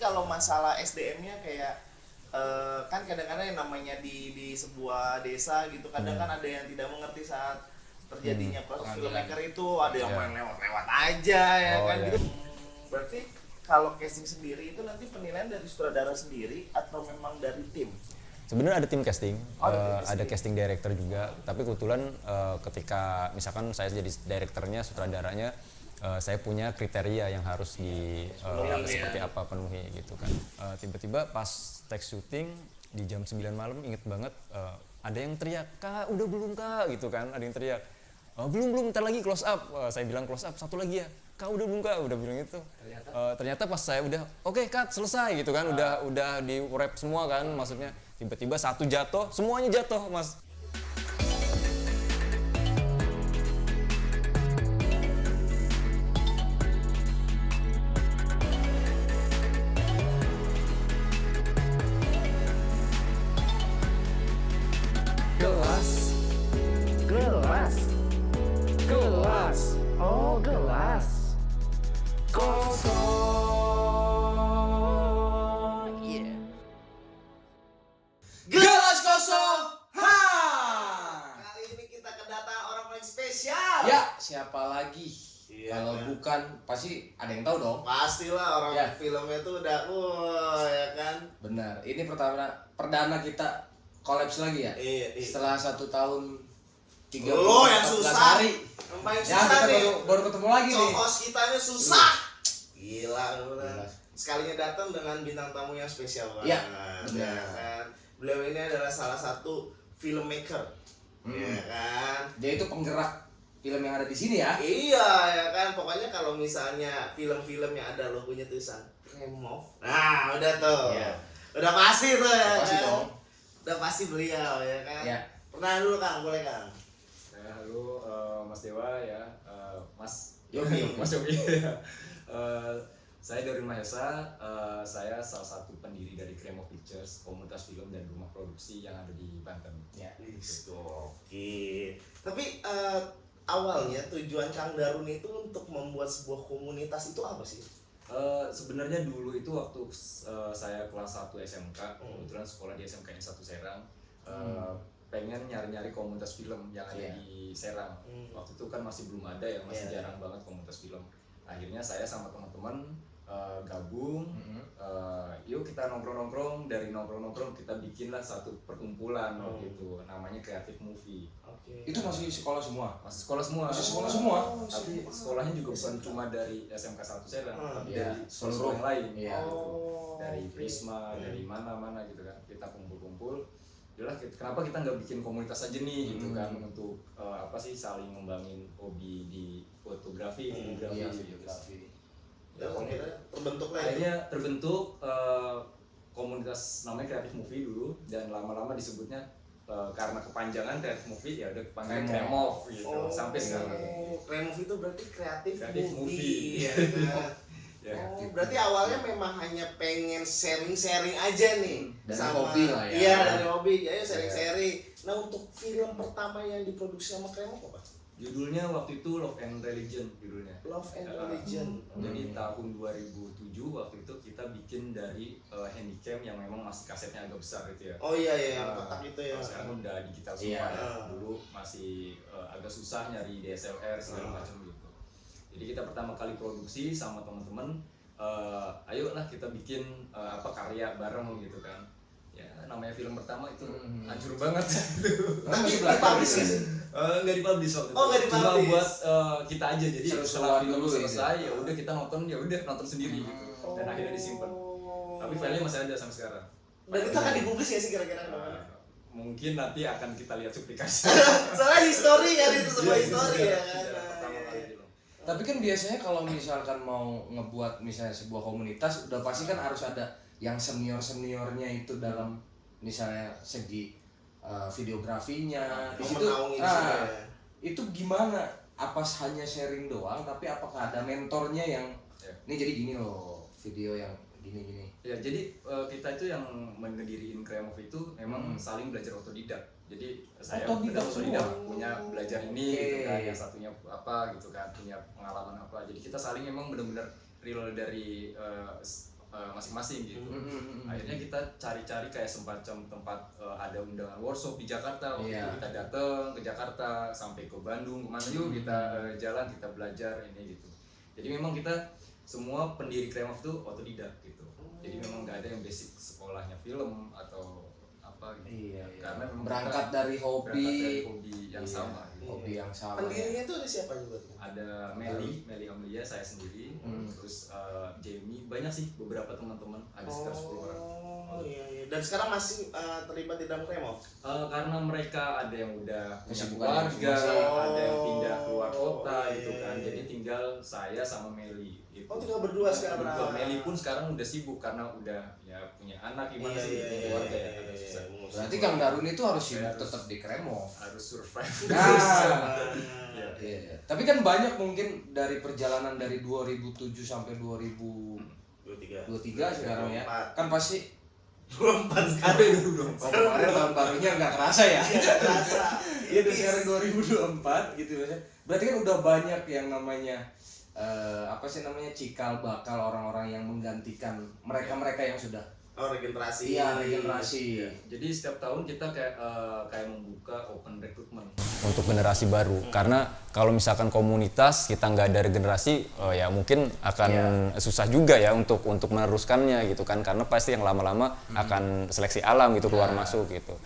kalau masalah SDM-nya kayak kan kadang-kadang yang namanya di sebuah desa gitu kadang kan ada yang tidak mengerti saat terjadinya proses filmmaker itu ada yang main lewat-lewat aja ya kan gitu. Berarti kalau casting sendiri itu nanti penilaian dari sutradara sendiri atau memang dari tim? Sebenarnya ada tim casting, ada casting director juga. Tapi kebetulan ketika misalkan saya jadi directornya, sutradaranya, saya punya kriteria yang harus seperti apa penuhi gitu kan. Tiba-tiba pas tag syuting di jam 9 malam inget banget ada yang teriak, "Kak, udah belum Kak?" gitu kan. Ada yang teriak, belum, ntar lagi close up. Saya bilang close up, satu lagi ya. "Kak, udah belum Kak?" Udah bilang itu. Ternyata pas saya udah, oke, cut, selesai gitu kan. Udah di wrap semua kan, maksudnya. Tiba-tiba satu jatuh, semuanya jatuh, Mas. Gelas, oh gelas kosong, yeah. Gelas kosong, ha! Kali ini kita kedatangan orang paling spesial. Ya, siapa lagi? Kalau kan? bukan, pasti ada yang tahu dong. Pastilah orang Ya. filmnya tuh udah, ya kan. Benar, ini perdana kita kolaps lagi ya. Iya. Setelah 1 tahun 3 Lo yang susah. hari. Yang paling Ya, susah kita nih. baru ketemu lagi nih. Cokos kitanya susah. Gila, bener. Sekalinya datang dengan bintang tamu yang spesial banget. Iya, benar. Ya kan. Beliau ini adalah salah satu filmmaker. Ya kan. Dia itu penggerak film yang ada di sini ya. Iya, ya kan. Pokoknya kalau misalnya film-film yang ada logonya tulisan Kremov. Nah, udah tuh. Iya. Udah pasti tuh ya. Pasti kan? dong. Udah pasti beliau ya kan. Iya. Perkenalan dulu Kang, boleh Kang? Halo Mas Dewa ya, Mas Yogi. Mas Yogi. Saya dari Mahesa, saya salah satu pendiri dari Kremo Pictures, komunitas film dan rumah produksi yang ada di Banten. Ya. Oke. Tapi awalnya tujuan Kang Darun itu untuk membuat sebuah komunitas itu apa sih? Sebenarnya dulu itu waktu saya kelas 1 SMK, kebetulan sekolah di SMK 1 Serang, pengen nyari-nyari komunitas film yang ada di Serang. Waktu itu kan masih belum ada ya, masih jarang banget komunitas film. Akhirnya saya sama teman-teman gabung, yuk kita nongkrong-nongkrong, dari nongkrong-nongkrong kita bikinlah satu perkumpulan gitu, namanya Creative Movie. Itu masih sekolah semua. Masih sekolah semua. Masih sekolah semua. Tapi sekolahnya juga bukan cuma dari SMK 1 Serang, tapi Iya. dari sekolah yang lain. Iya. Gitu. Dari Prisma, dari mana-mana gitu kan. Kita kumpul-kumpul. Yalah, kenapa kita nggak bikin komunitas aja nih gitu kan, untuk apa sih, saling ngembangin hobi di fotografi, videografi gitu. Ya, terbentuk lah. Akhirnya terbentuk komunitas namanya Creative Movie dulu, dan lama-lama disebutnya karena kepanjangan Creative Movie ya udah kepanjangan Kremov gitu sampai sekarang. Kremov itu berarti kreatif Creative movie. Movie. Ya, kan? Ya. Berarti awalnya memang hanya pengen sharing-sharing aja nih. Dari hobi lah ya. Iya, dari hobi. Ayo sharing-sharing. Nah, untuk film pertama yang diproduksi sama Kremov apa? Judulnya waktu itu Love and Religion judulnya. Love and Religion. Jadi tahun 2007 waktu itu kita bikin dari handycam yang memang masih kasetnya agak besar gitu ya. Oh iya, yang kotak itu ya. Kalau sekarang udah digital semua Iya. ya. Dulu masih agak susah nyari DSLR segala macam gitu. Jadi kita pertama kali produksi sama teman-teman, ayolah kita bikin karya bareng gitu kan. Ya namanya film pertama itu hancur banget. Tapi dipublish nggak sih? Nggak dipublish waktu itu. Oh, nggak Cuma dipublish. buat kita aja. Jadi Seru-seruan setelah film dulu selesai ya udah kita nonton sendiri gitu. Dan akhirnya disimpan. Tapi filenya masih ada sampai sekarang. Dan itu akan dipublish ya sih kira-kira? Mungkin nanti akan kita lihat cuplikannya. Soalnya history kan itu semua Iya, history ya kan. pertama kali film. Tapi kan biasanya kalau misalkan mau ngebuat misalnya sebuah komunitas, udah pasti kan harus ada yang seniornya itu dalam misalnya segi videografinya. Di situ menaungi juga ya. itu gimana? Apa hanya sharing doang, tapi apakah ada mentornya yang ini jadi gini loh, video yang gini. Ya, jadi kita itu yang mendiriin Kremov itu memang saling belajar otodidak. Jadi saya Otodidak punya belajar ini gitu kan, yang satunya apa gitu kan, punya pengalaman apa. Jadi kita saling memang benar-benar real dari masing-masing gitu. Akhirnya kita cari-cari kayak semacam tempat ada undangan workshop di Jakarta. Waktu itu kita datang ke Jakarta sampai ke Bandung, kemana yuk kita jalan, kita belajar ini gitu. Jadi memang kita semua pendiri Kremov tuh otodidak gitu. Jadi memang nggak ada yang basic sekolahnya film atau apa gitu. Karena memang berangkat dari hobi yang sama. Gitu. Hobi yang sama. Pendirinya itu ada siapa juga tuh? Ada Meli Amelia, saya sendiri, terus Jamie, banyak sih beberapa teman-teman, ada sekitar 10 orang. Oh iya. Dan sekarang masih terlibat di dalam Kremov? Karena mereka ada yang udah punya Kesibukan keluarga, masing-masing. ada yang pindah keluar kota Iya, gitu kan. iya. Jadi tinggal saya sama Meli. Gitu. Oh, tinggal berdua sekarang. Berdua. Meli pun sekarang udah sibuk karena udah ya punya anak gimana sih punya keluarga ya. Agak susah. Berarti Kang Darun itu harus sibuk tetap di Kremov. Harus survive. Nah, tapi kan banyak mungkin dari perjalanan dari 2007 sampai 2023 sekarang ya. Kan pasti 24 sekarang. kemarin tahun barunya nggak kerasa ya. Nggak kerasa. Itu sekarang 2024 gitu ya. Berarti kan udah banyak yang namanya cikal bakal orang-orang yang menggantikan mereka yang sudah regenerasi. Iya, regenerasi. Jadi setiap tahun kita kayak membuka open recruitment untuk generasi baru. Karena kalau misalkan komunitas kita nggak ada regenerasi, ya mungkin akan susah juga ya untuk meneruskannya gitu kan. Karena pasti yang lama-lama akan seleksi alam gitu keluar masuk gitu.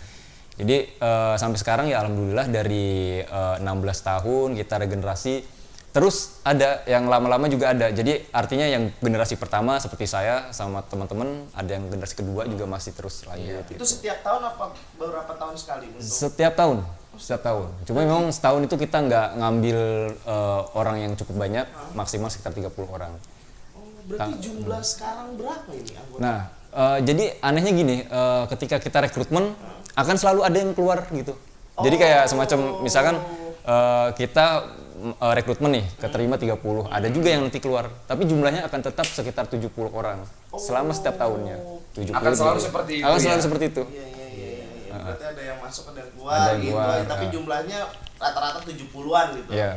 Jadi sampai sekarang ya alhamdulillah dari 16 tahun kita regenerasi. Terus ada yang lama-lama juga ada. Jadi artinya yang generasi pertama seperti saya sama teman-teman, ada yang generasi kedua juga masih terus lanjut. Itu setiap tahun apa beberapa tahun sekali? Setiap tahun. Cuma memang setahun itu kita nggak ngambil orang yang cukup banyak, maksimal sekitar 30 orang. Berarti jumlah sekarang berapa ini anggota? Nah, jadi anehnya gini, ketika kita rekrutmen akan selalu ada yang keluar gitu. Jadi kayak semacam misalkan kita rekrutmen nih, keterima 30, ada juga yang nanti keluar, tapi jumlahnya akan tetap sekitar 70 orang selama setiap tahunnya. 70 Akan selalu seperti itu. Selalu seperti itu. Iya. Berarti ada yang masuk, ada yang keluar, Ada yang gitu. keluar, Tapi jumlahnya rata-rata 70-an gitu. Iya.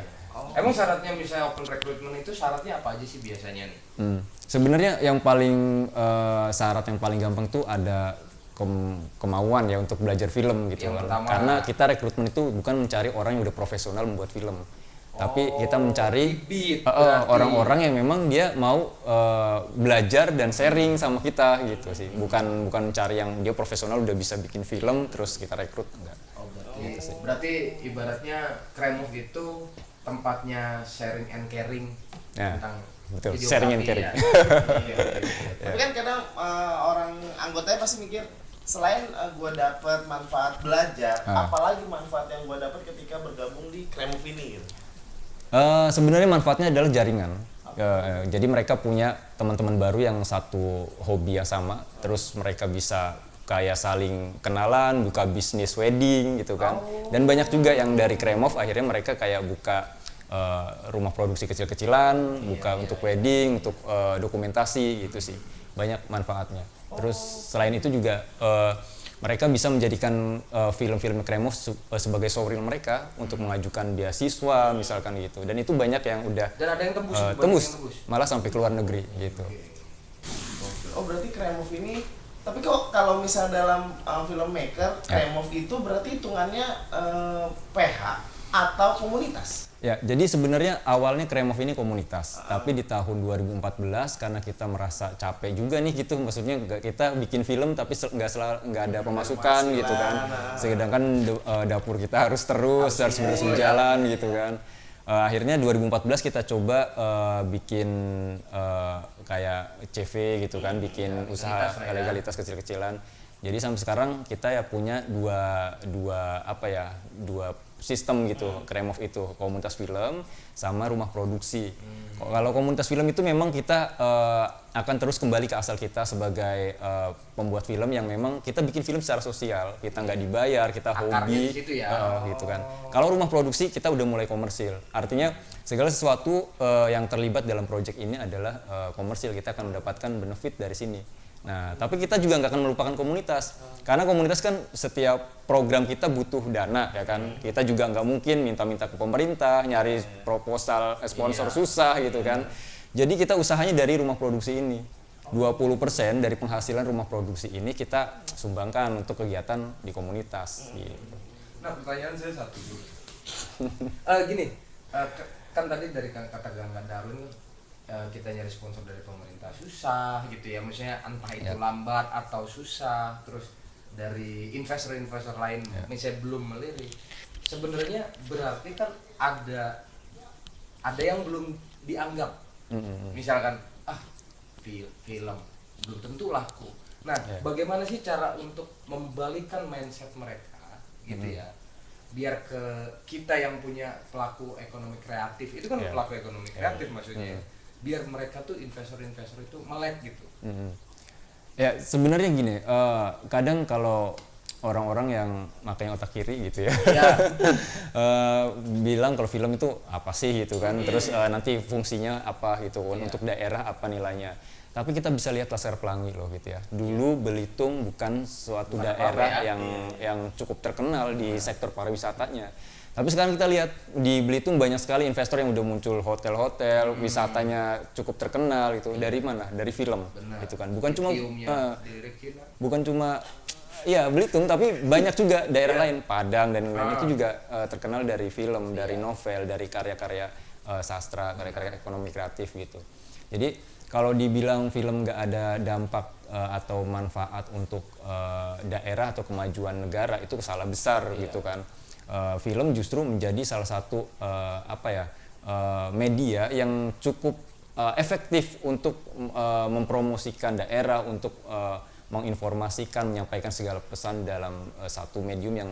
Emang syaratnya misalnya open recruitment itu syaratnya apa aja sih biasanya nih? Sebenarnya yang paling syarat yang paling gampang tuh ada kemauan ya untuk belajar film gitu. Karena kita rekrutmen itu bukan mencari orang yang udah profesional membuat film. Tapi kita mencari orang-orang yang memang dia mau belajar dan sharing sama kita gitu sih. Bukan mencari yang dia profesional udah bisa bikin film terus kita rekrut, enggak. Berarti ibaratnya Kremov itu tempatnya sharing and caring tentang betul, videografi sharing and caring. Ya. Tapi kan kadang orang anggotanya pasti mikir, selain gue dapat manfaat belajar, apalagi manfaat yang gue dapat ketika bergabung di Kremov ini gitu? Sebenarnya manfaatnya adalah jaringan. Jadi mereka punya teman-teman baru yang satu hobi yang sama, terus mereka bisa kayak saling kenalan, buka bisnis wedding gitu kan. Dan banyak juga yang dari Kremov akhirnya mereka kayak buka rumah produksi kecil-kecilan, buka untuk wedding, untuk dokumentasi gitu sih. Banyak manfaatnya. Terus selain itu juga mereka bisa menjadikan film-film Kremov sebagai showreel mereka untuk mengajukan beasiswa misalkan gitu. Dan itu banyak yang udah Dan ada yang tembus, tembus, malah sampai ke luar negeri gitu. Oh berarti Kremov ini, tapi kok kalau misal dalam filmmaker, Kremov itu berarti hitungannya PH atau komunitas? Ya, jadi sebenarnya awalnya Kremov ini komunitas, tapi di tahun 2014 karena kita merasa capek juga nih gitu, maksudnya kita bikin film tapi nggak ada pemasukan gitu kan, sedangkan dapur kita harus terus berjalan gitu kan. Akhirnya 2014 kita coba bikin kayak CV gitu kan, bikin usaha legalitas kecil-kecilan. Jadi sampai sekarang kita ya punya dua sistem gitu, Kremov itu komunitas film sama rumah produksi. Kalau komunitas film itu memang kita akan terus kembali ke asal kita sebagai pembuat film yang memang kita bikin film secara sosial, kita nggak dibayar, kita hobi gitu kan. Kalau rumah produksi kita udah mulai komersil, artinya segala sesuatu yang terlibat dalam proyek ini adalah komersil, kita akan mendapatkan benefit dari sini. Nah, tapi kita juga nggak akan melupakan komunitas, karena komunitas kan setiap program kita butuh dana, ya kan. Kita juga nggak mungkin minta-minta ke pemerintah, nyari proposal sponsor susah gitu kan. Jadi kita usahanya dari rumah produksi ini. 20% dari penghasilan rumah produksi ini kita sumbangkan untuk kegiatan di komunitas gitu. Nah, pertanyaan saya satu dulu. Gini, kan tadi dari kata Kang Darwin kita nyari sponsor dari pemerintah susah gitu ya, maksudnya entah itu lambat atau susah, terus dari investor-investor lain misalnya belum melirik. Sebenarnya berarti kan ada yang belum dianggap. Misalkan film belum tentu laku. Nah, bagaimana sih cara untuk membalikkan mindset mereka gitu ya? Biar ke kita yang punya pelaku ekonomi kreatif, itu kan pelaku ekonomi kreatif maksudnya. Biar mereka tuh investor-investor itu melek gitu. Ya sebenarnya gini, kadang kalau orang-orang yang makanya otak kiri gitu ya, bilang kalau film itu apa sih gitu kan, terus nanti fungsinya apa gitu kan, untuk daerah apa nilainya. Tapi kita bisa lihat Laskar Pelangi loh gitu ya. Dulu Belitung bukan suatu daerah yang cukup terkenal di sektor pariwisatanya. Tapi sekarang kita lihat di Belitung banyak sekali investor yang udah muncul, hotel-hotel, wisatanya cukup terkenal gitu. Dari mana? Dari film. Gitu kan. Bukan cuma iya Belitung, tapi banyak juga daerah lain, Padang dan lain-lain itu juga terkenal dari film, dari novel, dari karya-karya sastra, karya-karya ekonomi kreatif gitu. Jadi kalau dibilang film nggak ada dampak atau manfaat untuk daerah atau kemajuan negara, itu salah besar gitu kan. Film justru menjadi salah satu media yang cukup efektif untuk mempromosikan daerah, untuk menginformasikan, menyampaikan segala pesan dalam satu medium yang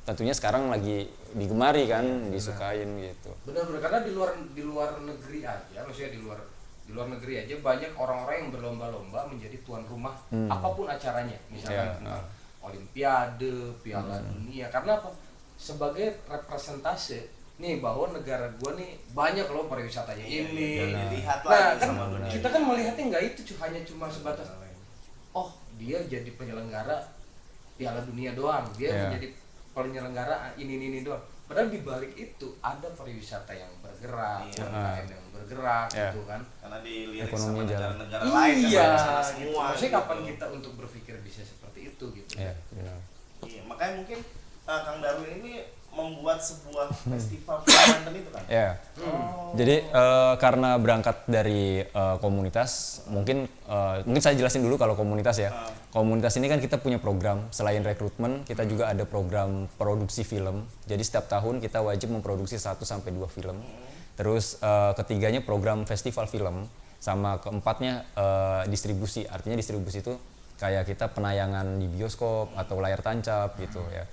tentunya sekarang lagi digemari kan, disukain gitu. Benar-benar, karena di luar negeri aja, maksudnya di luar negeri aja banyak orang-orang yang berlomba-lomba menjadi tuan rumah apapun acaranya, misalnya Olimpiade, Piala Dunia. Karena apa? Sebagai representase nih bahwa negara gua nih banyak loh pariwisatanya ini. Nah, kan kita kan melihatnya nggak itu hanya cuma sebatas dia jadi penyelenggara Piala Dunia doang, dia menjadi penyelenggara ini doang. Padahal di balik itu ada pariwisata yang bergerak, UMKM yang bergerak gitu kan. Karena dilirik ekonomi sama jalan. negara lain kan gitu. semua. Maksudnya gitu. kapan kita untuk berpikir bisa seperti itu gitu. Iya, benar. Iya, makanya mungkin Kang Darwin ini membuat sebuah festival film Banten itu kan. Ya. Jadi karena berangkat dari komunitas, mungkin saya jelasin dulu kalau komunitas ya. Komunitas ini kan kita punya program, selain rekrutmen, kita juga ada program produksi film. Jadi setiap tahun kita wajib memproduksi 1-2 film. Terus ketiganya program festival film, sama keempatnya distribusi. Artinya distribusi itu kayak kita penayangan di bioskop atau layar tancap gitu ya.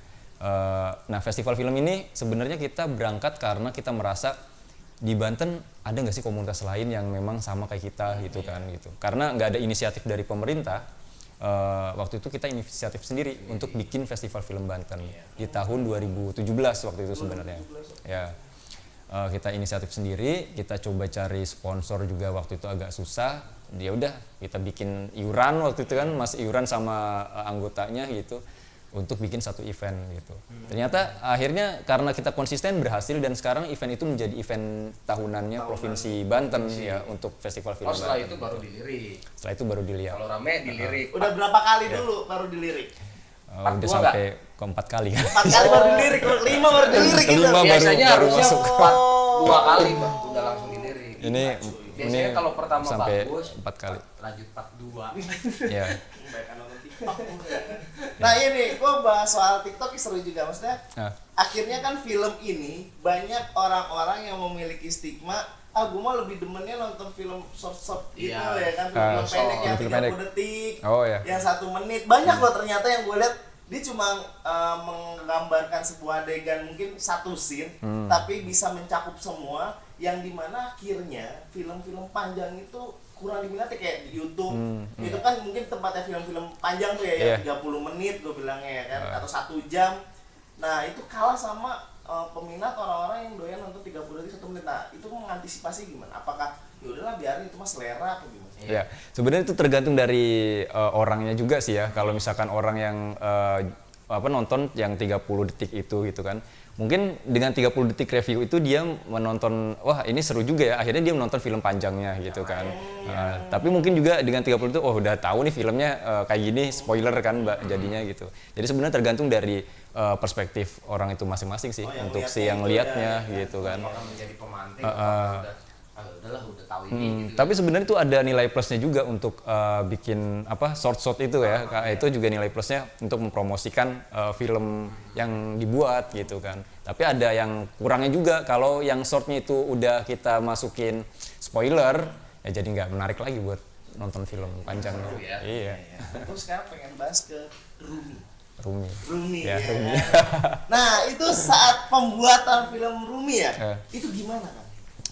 Nah, festival film ini sebenarnya kita berangkat karena kita merasa di Banten ada nggak sih komunitas lain yang memang sama kayak kita gitu kan gitu. Karena nggak ada inisiatif dari pemerintah, waktu itu kita inisiatif sendiri untuk bikin festival film Banten di tahun 2017 waktu itu sebenarnya. Ya, kita inisiatif sendiri, kita coba cari sponsor juga waktu itu agak susah. Ya udah, kita bikin iuran waktu itu kan, mas iuran sama anggotanya gitu, untuk bikin satu event gitu. Ternyata akhirnya karena kita konsisten berhasil, dan sekarang event itu menjadi event tahunannya Provinsi Banten ya, untuk festival film setelah Banten. itu baru dilirik. Setelah itu baru dilihat. Kalau rame dilirik. Udah berapa kali dulu baru dilirik? Udah sampai ke-4 kali kan. 4 kali baru dilirik, 5 baru dilirik gitu. Kelima Biasanya baru harusnya masuk. 2 kali udah langsung dilirik. Ini Biasanya kalau pertama sampai bagus 4 kali. lanjut part 2. Ya. Nah ini, gua bahas soal TikTok seru juga, maksudnya akhirnya kan film ini banyak orang-orang yang memiliki stigma, gua mah lebih demennya nonton film short gitu ya kan, film pendek yang 30 detik, yang 1 menit. Banyak loh ternyata yang gue lihat, dia cuma menggambarkan sebuah adegan mungkin 1 scene, tapi bisa mencakup semua, yang dimana akhirnya film-film panjang itu kurang diminati kayak di YouTube. Itu kan mungkin tempatnya film-film panjang tuh ya, yang 30 menit gue bilangnya ya kan, atau 1 jam. Nah, itu kalah sama peminat orang-orang yang doyan nonton 30 detik 1 menit. Nah, itu mengantisipasi gimana? Apakah ya udahlah biarin itu mah selera atau gimana? Ya, sebenarnya itu tergantung dari orangnya juga sih ya. Kalau misalkan orang yang nonton yang 30 detik itu gitu kan, mungkin dengan 30 detik review itu dia menonton, wah ini seru juga ya, akhirnya dia menonton film panjangnya gitu kan. Tapi mungkin juga dengan 30 itu, oh udah tahu nih filmnya kayak gini, spoiler kan mbak jadinya gitu. Jadi sebenarnya tergantung dari perspektif orang itu masing-masing sih, untuk si yang lihatnya gitu kan. Orang menjadi pemantik, udah tahu ini. Gitu. Tapi sebenarnya itu ada nilai plusnya juga untuk bikin short itu ya. Itu juga nilai plusnya untuk mempromosikan film yang dibuat gitu kan. Tapi ada yang kurangnya juga, kalau yang shortnya itu udah kita masukin spoiler, ya jadi nggak menarik lagi buat nonton film panjang. Ya. Iya. Terus sekarang pengen bahas ke Rumi ya. ya. Rumi. Nah itu saat pembuatan film Rumi ya, itu gimana kan?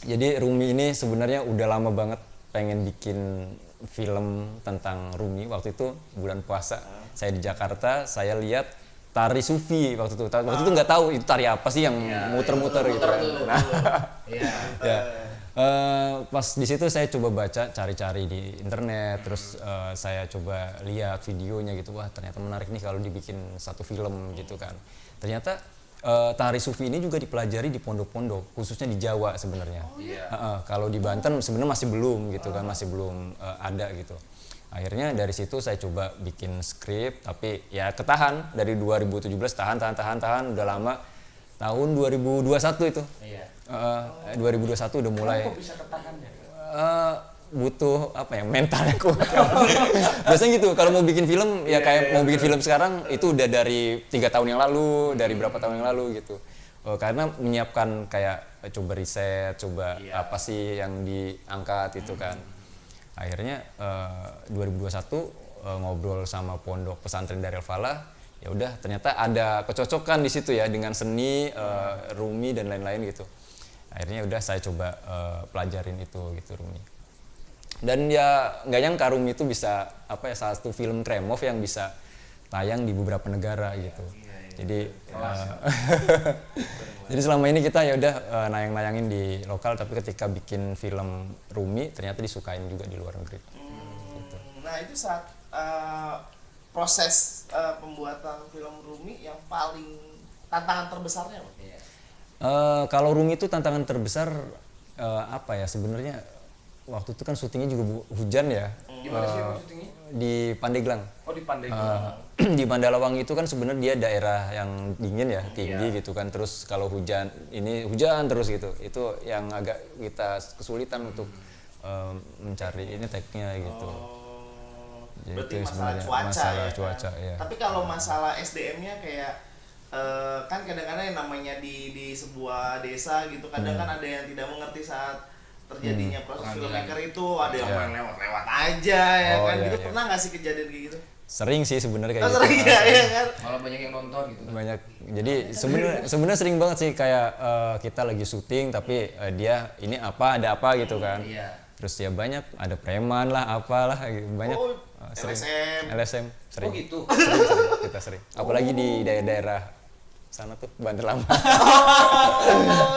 Jadi Rumi ini sebenarnya udah lama banget pengen bikin film tentang Rumi. Waktu itu bulan puasa, saya di Jakarta, saya lihat tari Sufi waktu itu. Waktu itu nggak tahu itu tari apa sih yang muter-muter gitu. Nah, pas di situ saya coba baca, cari-cari di internet, terus saya coba lihat videonya gitu. Wah ternyata menarik nih kalau dibikin satu film gitu kan. Ternyata tari Sufi ini juga dipelajari di pondok-pondok, khususnya di Jawa sebenarnya. Kalau di Banten sebenarnya masih belum gitu kan, masih belum ada gitu. Akhirnya dari situ saya coba bikin skrip, tapi ya ketahan dari 2017 tahan udah lama. Tahun 2021 itu. 2021 udah mulai. Kok bisa ketahan ya? Butuh mentalnya kuat. Biasanya gitu kalau mau bikin film ya kayak mau bikin film sekarang itu udah dari 3 tahun yang lalu, dari berapa tahun yang lalu gitu. Karena menyiapkan kayak coba riset, coba apa sih yang diangkat itu kan. Akhirnya 2021 ngobrol sama pondok pesantren Darul Falah, ya udah ternyata ada kecocokan di situ ya dengan seni, Rumi dan lain-lain gitu. Akhirnya udah saya coba pelajarin itu gitu Rumi. Dan ya nggak nyangka Rumi itu bisa satu film Kremov yang bisa tayang di beberapa negara gitu. Jadi jadi selama ini kita ya udah nayang-nayangin di lokal, tapi ketika bikin film Rumi ternyata disukain juga di luar negeri. Gitu. Nah itu saat proses pembuatan film Rumi yang paling tantangan terbesarnya apa? Kalau Rumi itu tantangan terbesar sebenarnya waktu itu kan syutingnya juga hujan ya. Di mana sih syutingnya? Di Pandeglang. Oh di Pandeglang. Di Mandalawangi itu kan sebenarnya dia daerah yang dingin ya, tinggi gitu kan. Terus kalau hujan terus gitu. Itu yang agak kita kesulitan untuk mencari ini tag-nya gitu. Berarti itu masalah cuaca kan? ya. Tapi kalau masalah SDM-nya kayak kan kadang-kadang yang namanya di sebuah desa gitu, kadang kan ada yang tidak mengerti saat terjadinya proses filmmaker itu, ada yang main lewat aja ya kan. Gitu pernah nggak sih kejadian kayak gitu? Sering sih sebenarnya kayak gitu. Sering ya kan. Malah banyak yang nonton gitu. Banyak. Jadi sebenarnya sering banget sih kayak kita lagi syuting tapi dia ini ada apa gitu kan. Terus ya banyak ada preman lah apalah banyak. Sering. LSM sering. Oh gitu. Sering, kita sering. Apalagi di daerah sana tuh Banten Lama.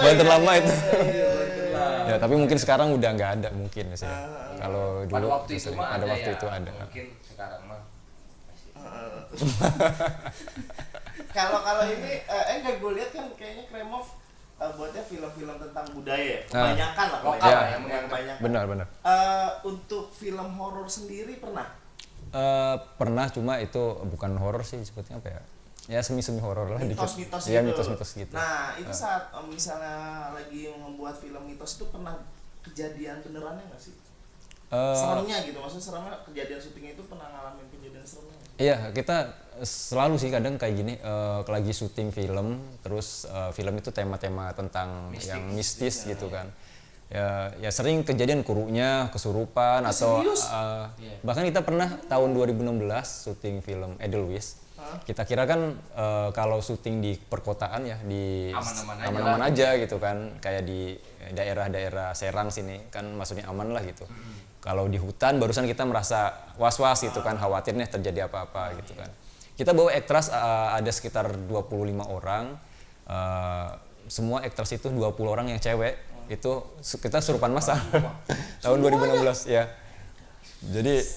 Banten Lama itu. Ya tapi mungkin sekarang udah nggak ada mungkin sih. Kalau dulu pada waktu itu mah ada waktu ya. itu ada. Mungkin sekarang mah. Kalau ini enggak, gue lihat kan kayaknya Kremov buatnya film-film tentang budaya, kebanyakan lah yang banyak. Benar. Untuk film horor sendiri pernah? Pernah, cuma itu bukan horor sih sebetulnya apa ya? Ya semi horor lah. Mitos-mitos ya, gitu. mitos-mitos gitu. Nah itu saat misalnya lagi membuat film mitos itu pernah kejadian benerannya nggak sih? Seremnya gitu, maksudnya seremnya kejadian syutingnya itu pernah ngalamin kejadian seremnya? Iya, kita selalu sih kadang kayak gini, lagi syuting film, terus film itu tema-tema tentang yang mistis gitu kan. Ya sering kejadian kurunya, kesurupan atau bahkan kita pernah tahun 2016 syuting film Edelweiss. Kita kira kan kalau syuting di perkotaan ya di aman-aman aja gitu kan, kayak di daerah-daerah Serang sini kan maksudnya aman lah gitu. Kalau di hutan barusan kita merasa was-was gitu kan, khawatirnya terjadi apa-apa gitu kan. Kita bawa aktris ada sekitar 25 orang, semua aktris itu 20 orang yang cewek. Itu kita surupan masal tahun 2016 ya. Jadi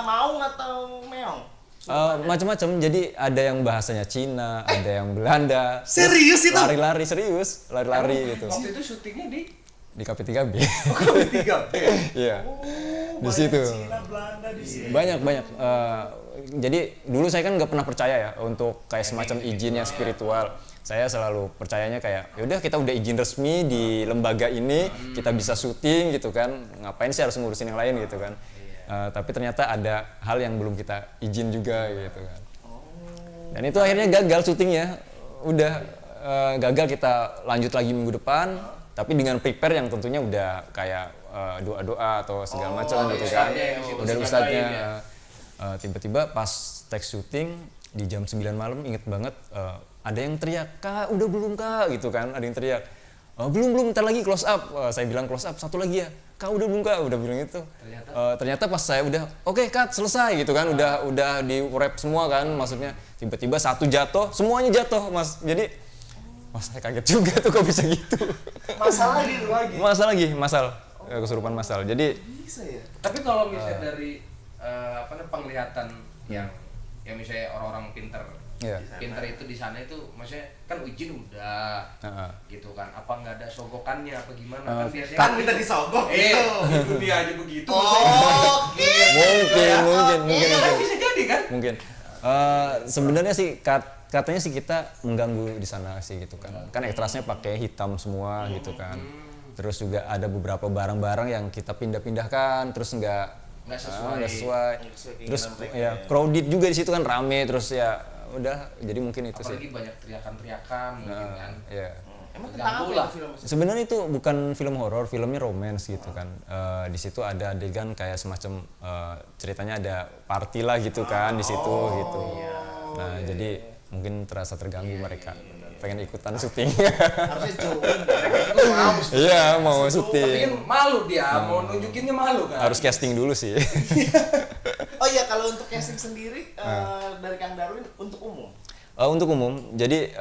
Maung atau meong? Macam-macam. Jadi ada yang bahasanya Cina, ada yang Belanda. Serius itu? Lari-lari serius, lari-lari gitu. Waktu itu syutingnya di Di KP3B. Tiga. Iya. Oh, Di situ. Cina, Belanda di sini. Banyak. Jadi dulu saya kan nggak pernah percaya ya untuk kayak semacam izin yang spiritual. Saya selalu percayanya kayak yaudah kita udah izin resmi di lembaga ini, kita bisa syuting gitu kan, ngapain sih harus ngurusin yang lain gitu kan. Tapi ternyata ada hal yang belum kita izin juga gitu kan. Dan itu akhirnya gagal syutingnya, udah gagal, kita lanjut lagi minggu depan, tapi dengan prepare yang tentunya udah kayak doa-doa atau segala macam gitu kan. Udah ustadznya. Tiba-tiba pas teks syuting di jam 9 malam inget banget ada yang teriak, "Kak, udah belum Kak?" gitu kan, ada yang teriak. Belum, ntar lagi close up. Saya bilang close up, satu lagi ya. "Kak, udah belum Kak?" Udah bilang itu. Ternyata pas saya udah, "Oke, cut, selesai" gitu kan, udah di wrap semua kan, maksudnya tiba-tiba satu jatuh, semuanya jatuh, Mas. Jadi saya kaget juga tuh kok bisa gitu. Masal kesurupan masal. Jadi Bisa ya? Tapi kalau misalnya dari penglihatan yang misalnya orang-orang pinter itu di sana itu, maksudnya kan izin udah gitu kan, apa nggak ada sogokannya apa gimana? Kan biasanya Kan kita disogok gitu. dunia aja begitu. mungkin Bisa jadi kan? mungkin sebenarnya sih katanya sih kita mengganggu di sana sih gitu kan ekstrasnya pakai hitam semua gitu kan, terus juga ada beberapa barang-barang yang kita pindah-pindahkan terus nggak sesuai. Terus ya crowded juga di situ kan, rame, terus ya udah, jadi mungkin itu apalagi sih. banyak teriakan mungkin kan. Iya. Emang tentang apa ya film? Sebenarnya itu bukan film horor, filmnya romance gitu kan. Di situ ada adegan kayak semacam ceritanya ada party lah gitu kan di situ gitu. Nah, jadi mungkin terasa terganggu mereka. Pengen ikutan syuting. Harusnya jauhin. Iya, mau Tapi syuting. kan malu dia, mau nunjukinnya malu kan. Harus casting dulu sih. Oh iya, kalau untuk casting sendiri dari Kang Darwin untuk umum. Untuk umum, jadi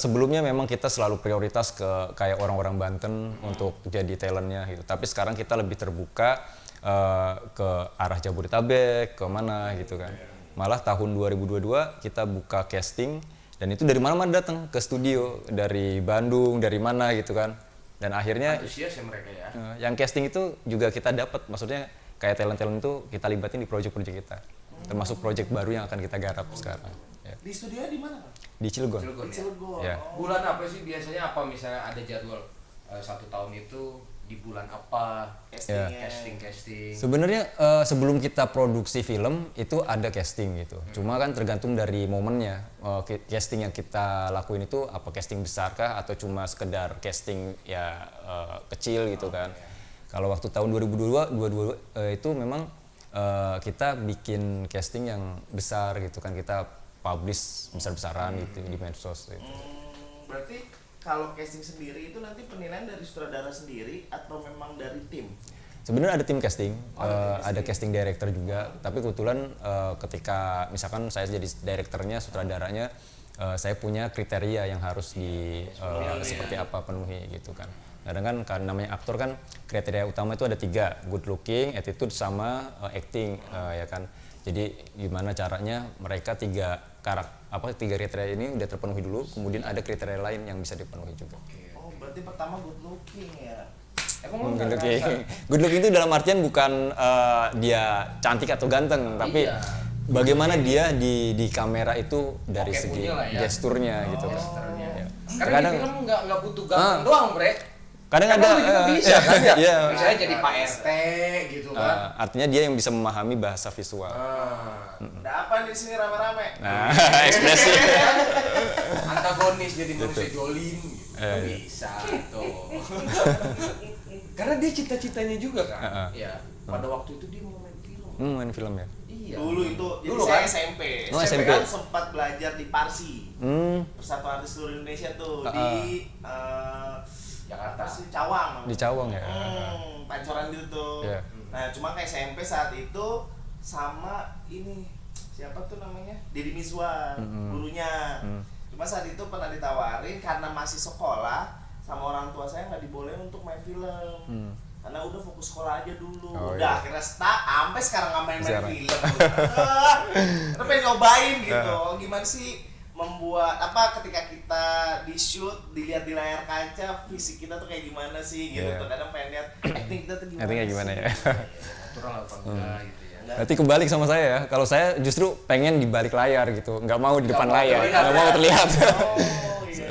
sebelumnya memang kita selalu prioritas ke kayak orang-orang Banten untuk jadi talentnya gitu. Tapi sekarang kita lebih terbuka ke arah Jabodetabek, ke mana gitu kan. Malah tahun 2022 kita buka casting, dan itu dari mana-mana datang ke studio, dari Bandung, dari mana gitu kan. Dan akhirnya Antusias ya mereka ya. yang casting itu juga kita dapat, maksudnya kayak talent-talent itu kita libatin di project-project kita. Termasuk project baru yang akan kita garap sekarang. Ya. Di studio di mana, Pak? Di Cilegon. Cilegon, Di Cilegon. Ya. Bulan apa sih biasanya, apa misalnya ada jadwal 1 tahun itu di bulan apa Castingnya. casting? Sebenarnya sebelum kita produksi film itu ada casting gitu. Cuma kan tergantung dari momennya. Casting yang kita lakuin itu apa casting besar kah atau cuma sekedar casting ya kecil gitu kan. Kalau waktu tahun 2022 itu memang kita bikin casting yang besar gitu kan. Kita publish besar-besaran gitu di medsos gitu. Berarti kalau casting sendiri itu nanti penilaian dari sutradara sendiri atau memang dari tim? Sebenarnya ada tim casting, ada casting director juga. Tapi kebetulan ketika misalkan saya jadi directornya, sutradaranya, saya punya kriteria yang harus seperti apa penuhi gitu kan. Kadang kan namanya aktor kan kriteria utama itu ada 3, good looking, attitude, sama acting ya kan. Jadi gimana caranya mereka 3 kriteria ini udah terpenuhi dulu, kemudian ada kriteria lain yang bisa dipenuhi juga. Oh, berarti pertama good looking ya. Emang Good looking. Good looking itu dalam artian bukan dia cantik atau ganteng, tapi bagaimana dia di kamera itu dari segi gesturnya gitu kan. Ya. Karena di film nggak butuh ganteng doang, Bre. Kadang Kan ada juga bisa kan ya? iya. Misalnya jadi Pak RT gitu kan. Artinya dia yang bisa memahami bahasa visual. Ada apa di sini rame-rame? Nah, ekspresi. Antagonis jadi manusia jolim gitu. Bisa tuh. Karena dia cita-citanya juga kan. Ya, pada waktu itu dia mau main film. Main film ya. Iya. Dulu itu, jadi Dulu saya kan? SMP. Oh, SMP. kan sempat belajar di Parsi. Persatuan Artis Seluruh Indonesia tuh di Jakarta. Cawang. Di Cawang ya. Pancoran gitu tuh. Iya. Nah, cuma kayak SMP saat itu sama ini siapa tuh namanya? Deddy Mizwar, gurunya. Cuma saat itu pernah ditawarin karena masih sekolah sama orang tua saya nggak dibolehin untuk main film. karena udah fokus sekolah aja dulu. Oh, Udah iya. akhirnya sampai sekarang nggak main-main Sekarang. film. Tapi pengen nyobain gitu. Gimana sih membuat apa ketika kita di shoot dilihat di layar kaca fisik kita tuh kayak gimana sih gitu. Iya. Tuh kadang pengen lihat acting kita tuh gimana. Actingnya gimana sih? ya? Natural apa enggak gitu ya. Berarti kebalik sama saya ya. Kalau saya justru pengen di balik layar gitu, nggak mau di depan mau layar, terlihat. nggak mau terlihat. Oh iya.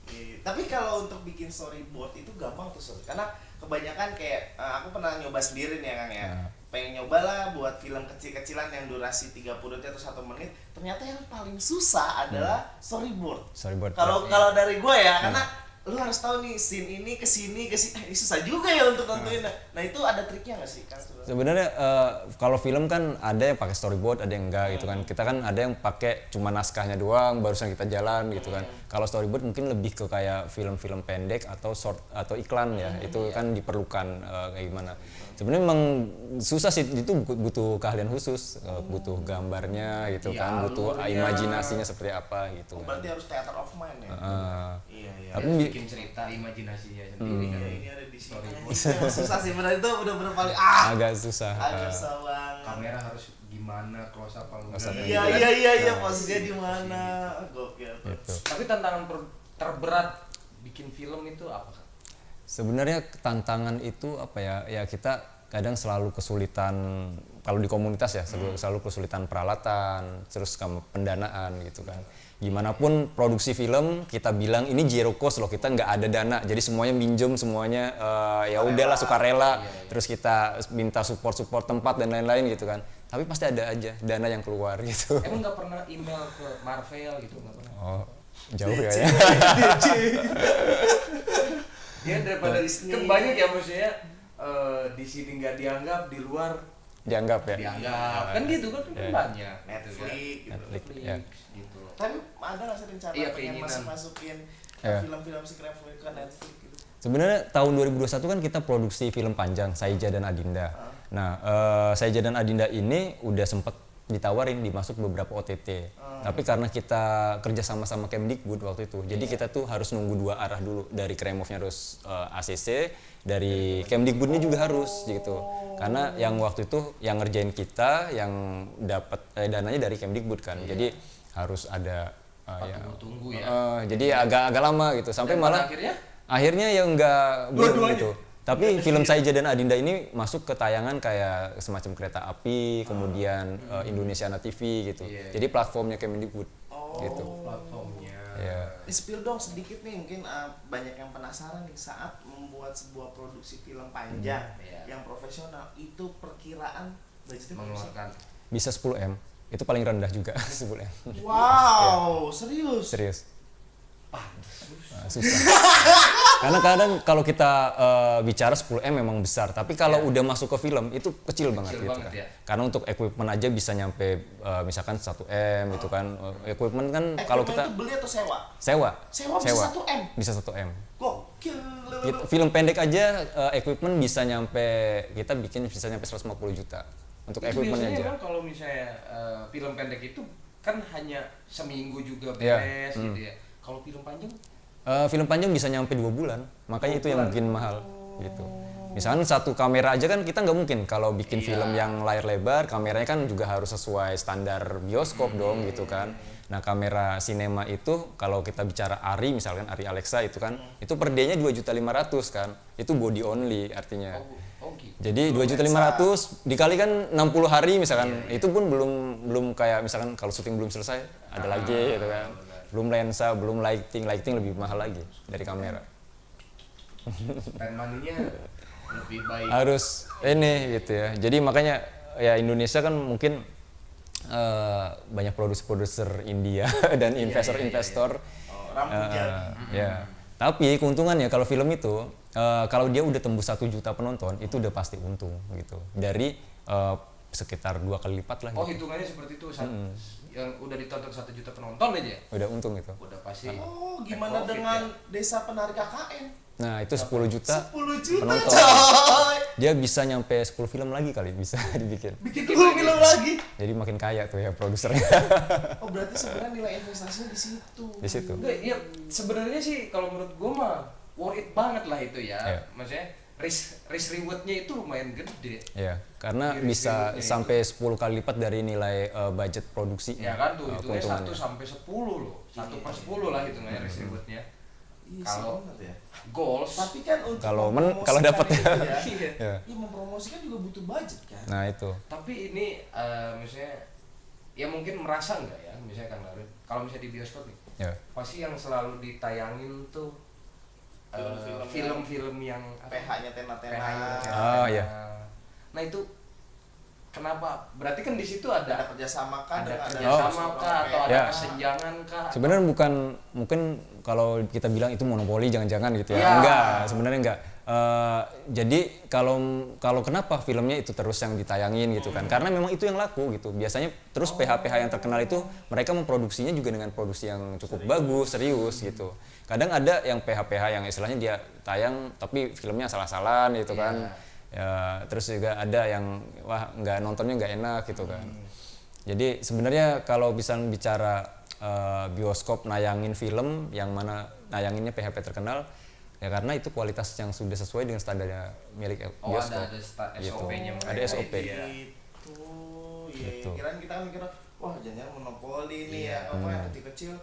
Iya. Tapi kalau untuk bikin storyboard itu gampang tuh Sob. Karena kebanyakan kayak aku pernah nyoba sendiri nih ya Kang ya. Pengen nyoba lah buat film kecil-kecilan yang durasi 30 detik atau 1 menit. Ternyata yang paling susah adalah storyboard. Storyboard. Kalau dari gue ya, karena lu harus tahu nih scene ini ke sini ini susah juga ya untuk nentuin. Nah, itu ada triknya nggak sih Kang? Sebenarnya kalau film kan ada yang pakai storyboard, ada yang enggak gitu kan. Kita kan ada yang pakai cuma naskahnya doang, barusan kita jalan gitu kan. Kalau storyboard mungkin lebih ke kayak film-film pendek atau short atau iklan ya. Itu kan diperlukan kayak gimana. Sebenarnya memang susah sih, itu butuh keahlian khusus, butuh gambarnya gitu kan, butuh imajinasinya seperti apa gitu kan. Berarti harus theater of mind ya. Iya. Tapi Bikin cerita imajinasinya sendiri kan. Ini ada di sini. Susah sih benar itu udah paling agak susah. agak susah banget. Kamera harus gimana, close up apa Close up. enggak. Iya posisinya di mana? Gokil. Gitu. Tapi tantangan terberat bikin film itu apa kan? Sebenarnya tantangan itu apa ya? Ya kita kadang selalu kesulitan kalau di komunitas ya, selalu kesulitan peralatan, terus pendanaan gitu kan. Gimana pun produksi film kita bilang ini zero cost loh, kita nggak ada dana, jadi semuanya minjem, semuanya ya udahlah sukarela, terus kita minta support tempat dan lain-lain gitu kan. Tapi pasti ada aja dana yang keluar gitu. Emang nggak pernah email ke Marvel gitu, nggak pernah? Oh, jauh ya. Ya daripada kan banyak ya maksudnya di sini nggak dianggap, di luar Dianggap ya. dianggap kan gitu kan banyak Netflix gitu. Netflix, ya. gitu. Tapi ada nggak sih rencana Iya, pengen keinginan. masukin Iya. film-film si Netflix ke Netflix gitu? Sebenarnya tahun 2021 kan kita produksi film panjang Saija dan Adinda. Nah, Saija dan Adinda ini udah sempat ditawarin dimasuk beberapa OTT. Tapi karena kita kerja sama Kemdikbud waktu itu, jadi kita tuh harus nunggu dua arah dulu, dari Kremovnya harus ACC, dari Kemdikbudnya juga harus gitu. Karena yang waktu itu yang ngerjain kita, yang dapat dananya dari Kemdikbud kan. Jadi harus ada ya. Tunggu ya. Jadi agak lama gitu. Sampai Dan malah pada akhirnya ya enggak belum gitu. Tapi film Saija dan Adinda ini masuk ke tayangan kayak semacam Kereta Api, kemudian Indonesiana TV gitu. Jadi platformnya Kemdikbud gitu. platformnya. Ya. Di-spill dong sedikit nih, mungkin banyak yang penasaran nih saat membuat sebuah produksi film panjang yang profesional itu perkiraan budgetnya berapa sih? Mengeluarkan Bisa 10M. Itu paling rendah juga 10M. Wow, serius? Serius. Susah. Karena kadang kalau kita bicara 10M memang besar, tapi kalau udah masuk ke film itu kecil banget gitu banget kan. ya. Karena untuk equipment aja bisa nyampe misalkan 1M gitu kan. Equipment kan kalau kita itu beli atau sewa? sewa. Sewa bisa 1M? Bisa 1M. Gokil. Film pendek aja equipment bisa nyampe, kita bikin bisa nyampe 150 juta untuk itu equipmentnya biasanya aja. emang kalau misalnya film pendek itu kan hanya seminggu juga Iya. beres gitu ya. Kalau film panjang Film panjang bisa nyampe 2 bulan, makanya itu yang bikin mahal gitu. Misalkan satu kamera aja kan kita nggak mungkin kalau bikin film yang layar lebar, kameranya kan juga harus sesuai standar bioskop dong gitu kan. Nah kamera sinema itu kalau kita bicara ARRI misalkan ARRI Alexa itu kan, itu per day-nya 2.500.000 kan, itu body only artinya. gitu. Jadi 2.500.000 dikali kan 60 hari misalkan, itu pun belum kayak misalkan kalau syuting belum selesai ada lagi gitu kan. Belum lensa, belum lighting lebih mahal lagi dari kamera. Spend money-nya lebih baik. Harus ini gitu ya. Jadi makanya ya Indonesia kan mungkin banyak produser India dan investor-investor. Ya. Tapi keuntungannya kalau film itu kalau dia udah tembus 1 juta penonton itu udah pasti untung gitu. Dari sekitar 2 kali lipat lah. Oh gitu. hitungannya seperti itu yang udah ditonton 1 juta penonton aja. Udah untung itu. Udah pasti. Oh, gimana profit dengan ya. desa penari KKN? Nah itu 10 juta 10 juta penonton. coy. Dia bisa nyampe 10 film lagi kali bisa dibikin. Bikin 10 film lagi. Jadi makin kaya tuh ya produsernya. Oh, berarti sebenarnya nilai investasinya di situ. Di situ. Enggak, ya sebenarnya sih kalau menurut gua mah worth it banget lah itu ya. Iya. Maksudnya risk rewardnya itu lumayan gede. Ya, karena Di risk bisa rewardnya sampai 10 kali lipat dari nilai budget produksi. Ya kan tuh itu keuntungannya. 1 sampai 10 loh. 1/10 lah hitungannya risk rewardnya. Iya, Kalau sih, bener ya. goals Tapi kan untuk Kalau mempromosikan dapat itu ya. iya. Ya. Iya, mempromosikan juga butuh budget kan. Nah, itu. Tapi ini misalnya ya mungkin merasa nggak ya misalnya Kang Larut kalau misalnya di bioskop nih Ya. pasti yang selalu ditayangin tuh film-film yang PH-nya tena-tena. Ah, iya. Nah itu kenapa? Berarti kan di situ ada Ada kerjasama kan ada dengan kerjasama kah atau ada Ya. kesenjangan kah? Sebenarnya bukan, mungkin kalau kita bilang itu monopoli jangan-jangan gitu ya. Ya. Enggak, sebenarnya enggak. Jadi kalau kenapa filmnya itu terus yang ditayangin gitu kan? Karena memang itu yang laku gitu. Biasanya terus PH-PH yang terkenal itu mereka memproduksinya juga dengan produksi yang cukup bagus, serius gitu. Kadang ada yang PH-PH yang istilahnya dia tayang tapi filmnya salah-salahan gitu kan. Ya, terus juga ada yang wah nggak nontonnya nggak enak gitu kan. Jadi sebenarnya kalau bisa bicara bioskop nayangin film yang mana nayanginnya PH-PH terkenal ya karena itu kualitas yang sudah sesuai dengan standarnya milik bioskop. ada Gitu. SOP-nya Ada SOP. Gitu. Iya, Gitu. kirain kita kan mikir, wah jangan monopoli nih Iya. ya, apa yang kecil-kecil.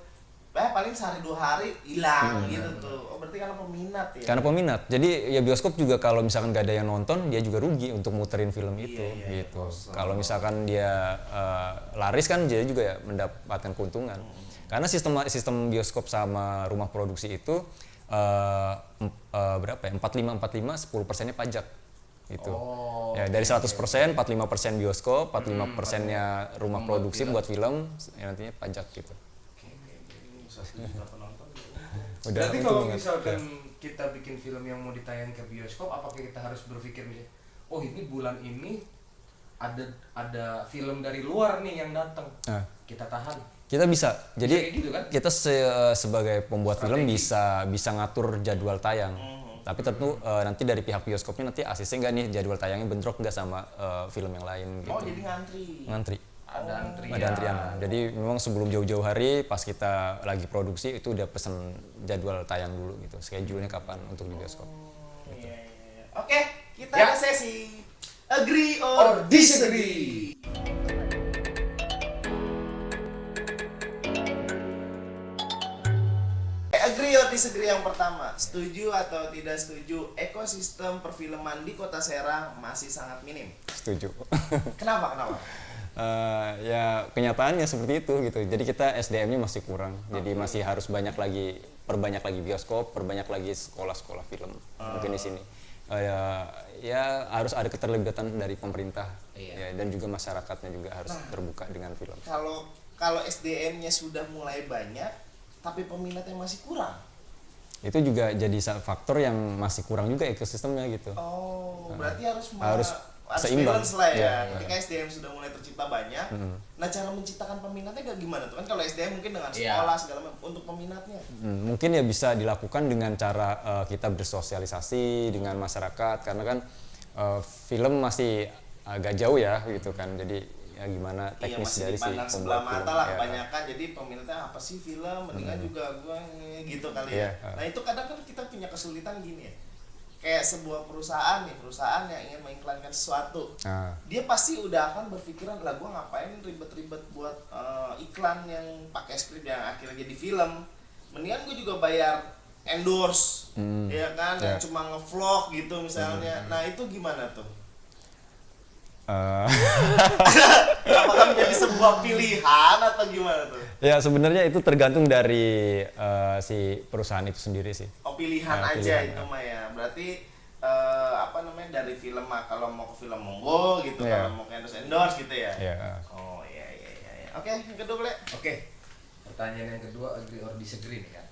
Paling sehari 2 hari hilang gitu tuh. Oh, berarti karena peminat ya. Karena peminat. Jadi ya bioskop juga kalau misalkan nggak ada yang nonton dia juga rugi untuk muterin film itu Iya, gitu. kosong. Kalau misalkan dia laris kan dia juga ya mendapatkan keuntungan. Karena sistem bioskop sama rumah produksi itu berapa ya? 45 10%-nya pajak gitu. Oh, Ya dari 100% 45% bioskop, 45%-nya rumah produksi buat film, ya nantinya pajak gitu. Udah Berarti untung kalau banget. misalkan kita bikin film yang mau ditayang ke bioskop, apakah kita harus berpikir misalnya, oh ini bulan ini ada film dari luar nih yang datang, Nah. kita tahan. Kita bisa. Jadi kayak gitu kan? kita sebagai pembuat film bisa ngatur jadwal tayang. Tapi tentu nanti dari pihak bioskopnya nanti asisnya nggak nih jadwal tayangnya bentrok nggak sama film yang lain gitu. Oh, jadi ngantri. Ngantri. Ada antrian. Ada antrian. Jadi memang sebelum jauh-jauh hari pas kita lagi produksi itu udah pesen jadwal tayang dulu gitu. Schedule-nya kapan untuk di bioskop. Iya. Oke, kita Ya. ada sesi agree or disagree. Agree or disagree yang pertama, setuju atau tidak setuju ekosistem perfilman di Kota Serang masih sangat minim? Setuju. Kenapa? Ya kenyataannya seperti itu gitu. Jadi kita SDM-nya masih kurang. Jadi masih harus perbanyak lagi bioskop, perbanyak lagi sekolah-sekolah film mungkin di sini. Ya harus ada keterlibatan dari pemerintah ya, dan juga masyarakatnya juga harus terbuka dengan film. Kalau SDM-nya sudah mulai banyak tapi peminatnya masih kurang. Itu juga jadi faktor yang masih kurang juga ekosistemnya gitu. Oh, berarti harus seimbang. balance lah ya. Ya. Ketika SDM sudah mulai tercipta banyak, nah cara menciptakan peminatnya kayak gimana tuh? Kan kalau SDM mungkin dengan sekolah segala macam, untuk peminatnya. Mungkin ya bisa dilakukan dengan cara kita bersosialisasi dengan masyarakat karena kan film masih agak jauh ya gitu kan. Jadi ya gimana teknis masih dari si dipandang pembuat sebelah film. mata lah Ya. kebanyakan. Jadi peminatnya apa sih film? Mendingan juga gua gitu kali ya. Iya. Nah, itu kadang kan kita punya kesulitan gini ya. Kayak sebuah perusahaan yang ingin mengiklankan sesuatu. Nah, Dia pasti udah akan berpikiran, lah gua ngapain ribet-ribet buat iklan yang pakai skrip yang akhirnya jadi film. Mendingan gua juga bayar endorse, ya kan, yang cuma ngevlog gitu misalnya. Nah, itu gimana tuh? Apakah menjadi sebuah pilihan atau gimana tuh? ya sebenarnya itu tergantung dari si perusahaan itu sendiri sih. Oh, pilihan Nah, aja pilihan, itu mah ya. Berarti dari film mah kalau mau ke film monggo gitu, Iya. kalau mau ke endorse gitu ya. Ya. Oh iya. Oke, yang kedua boleh. Oke. Pertanyaan yang kedua, agree or disagree nih kan.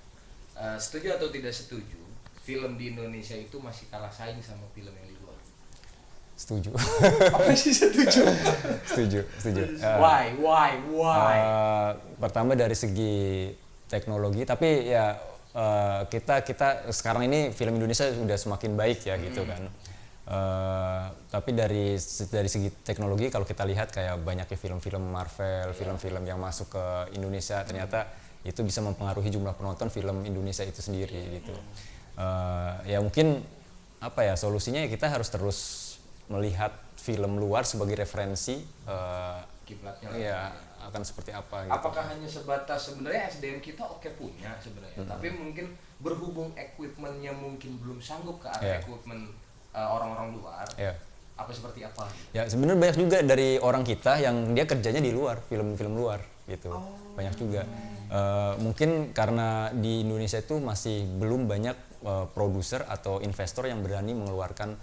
Setuju atau tidak setuju? Film di Indonesia itu masih kalah saing sama film yang di luar. Setuju. Apa sih setuju? setuju. Why? Pertama dari segi teknologi, tapi ya kita sekarang ini film Indonesia sudah semakin baik ya gitu kan. Tapi dari segi teknologi kalau kita lihat kayak banyaknya film-film Marvel, film-film yang masuk ke Indonesia ternyata itu bisa mempengaruhi jumlah penonton film Indonesia itu sendiri gitu. Ya mungkin apa ya, solusinya ya kita harus terus melihat film luar sebagai referensi Kiblatnya ya akan seperti apa gitu. Apakah hanya sebatas sebenarnya SDM kita oke punya sebenarnya, tapi mungkin berhubung equipmentnya mungkin belum sanggup ke arah equipment orang-orang luar, apa seperti apa? Ya sebenarnya banyak juga dari orang kita yang dia kerjanya di luar, film-film luar gitu, banyak juga. Mungkin karena di Indonesia itu masih belum banyak produser atau investor yang berani mengeluarkan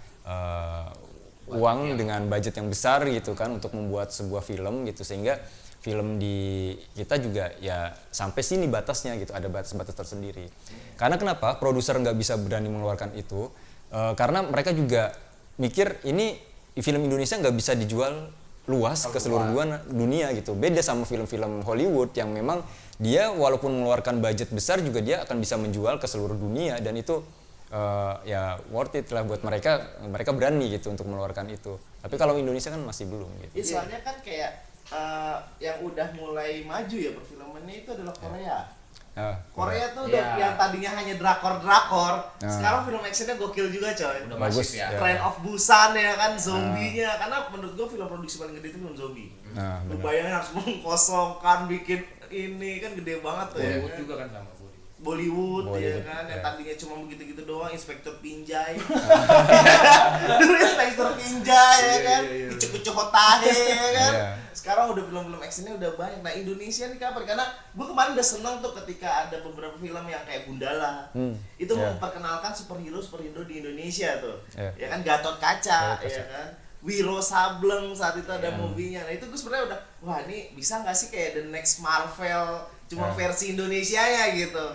uang dengan budget yang besar gitu kan untuk membuat sebuah film gitu, sehingga film di kita juga ya sampai sini batasnya gitu, ada batas-batas tersendiri. Karena kenapa produser nggak bisa berani mengeluarkan itu? Karena mereka juga mikir ini film Indonesia nggak bisa dijual luas ke seluruh dunia gitu. Beda sama film-film Hollywood yang memang dia walaupun mengeluarkan budget besar juga dia akan bisa menjual ke seluruh dunia, dan itu ya worth it lah buat mereka berani gitu untuk mengeluarkan itu. Tapi kalau Indonesia kan masih belum gitu. Soalnya kan kayak yang udah mulai maju ya perfilmannya itu adalah Korea. Korea tuh udah yang tadinya hanya drakor, sekarang film actionnya gokil juga coy. Udah bagus masif ya. Train of Busan ya kan, zombinya, karena menurut gua film produksi paling gede itu film zombie. Lu bayangin harus mengkosongkan, bikin ini kan gede banget tuh. Bollywood ya, juga kan sama Bollywood ya kan, yang tadinya cuma begitu-gitu doang, Inspektur Pinjai. Dulu Inspektur Pinjai ya kan, Icu-Icu Hotahe ya kan. Sekarang udah film-film actionnya udah banyak. Nah Indonesia nih kapan? Karena gue kemarin udah seneng tuh ketika ada beberapa film yang kayak Gundala. Itu memperkenalkan superhero di Indonesia tuh. Ya kan, Gatot Kaca ya kan. Wiro Sableng saat itu ada movie-nya. Nah itu gue sebenarnya udah, wah ini bisa nggak sih kayak the next Marvel cuma versi Indonesia ya gitu.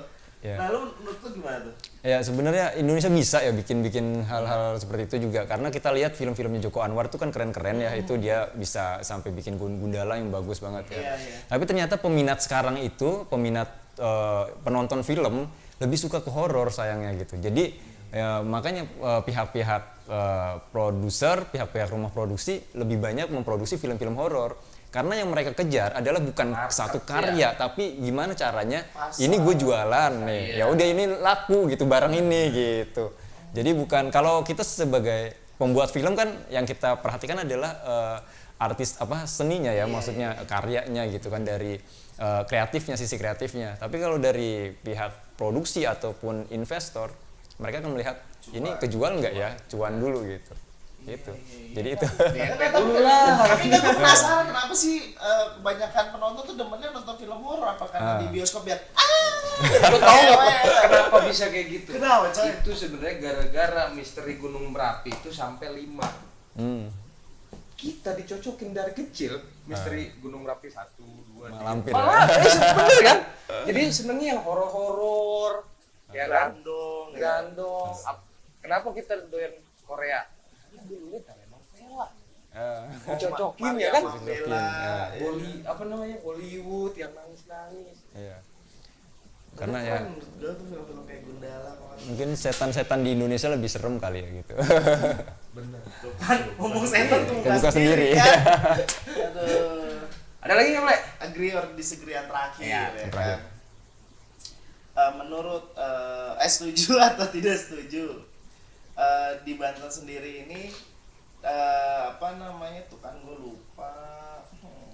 Nah lu menurut lu gimana tuh? Ya sebenarnya Indonesia bisa ya bikin hal-hal seperti itu juga, karena kita lihat film-filmnya Joko Anwar tuh kan keren-keren ya, itu dia bisa sampai bikin Gundala yang bagus banget ya. Tapi ternyata peminat sekarang itu, penonton film lebih suka ke horor sayangnya gitu. Jadi ya, makanya pihak-pihak produser, pihak-pihak rumah produksi lebih banyak memproduksi film-film horor. Karena yang mereka kejar adalah bukan satu karya, tapi gimana caranya ini gue jualan nih, ya udah ini laku gitu barang ini gitu. Jadi bukan, kalau kita sebagai pembuat film kan yang kita perhatikan adalah artis seninya ya, maksudnya karyanya gitu kan, dari kreatifnya, sisi kreatifnya. Tapi kalau dari pihak produksi ataupun investor, mereka akan melihat ini kejual nggak ya, cuan dulu gitu. Gitu. Jadi itu. Tapi kan gue penasaran kenapa sih kebanyakan penonton tuh demennya nonton film horor, apa karena di bioskop biar Lo tau gak kenapa bisa kayak gitu? Kenapa coy? Itu sebenarnya gara-gara Misteri Gunung Merapi itu sampai 5. Kita dicocokin dari kecil Misteri Gunung Merapi 1, 2, 3. Malampir. Bener kan? Jadi senengnya yang horor-horor, ya kan? Grandong. Kenapa kita doyan Korea? Dulu telenovela. Cocokin ya kan? Bollywood yang nangis-nangis. Iya. Karena ya tuh film-film kayak Gundala mungkin setan-setan di Indonesia lebih serem kali ya gitu. Bener. kan ngomong setan tuh Buka sendiri. kan. Aduh. Ada lagi nggak, Le? Agree or disagree yang terakhir ya terakhir. kan? Menurut setuju atau tidak setuju? Di Banten sendiri ini apa namanya tuh kan gue lupa.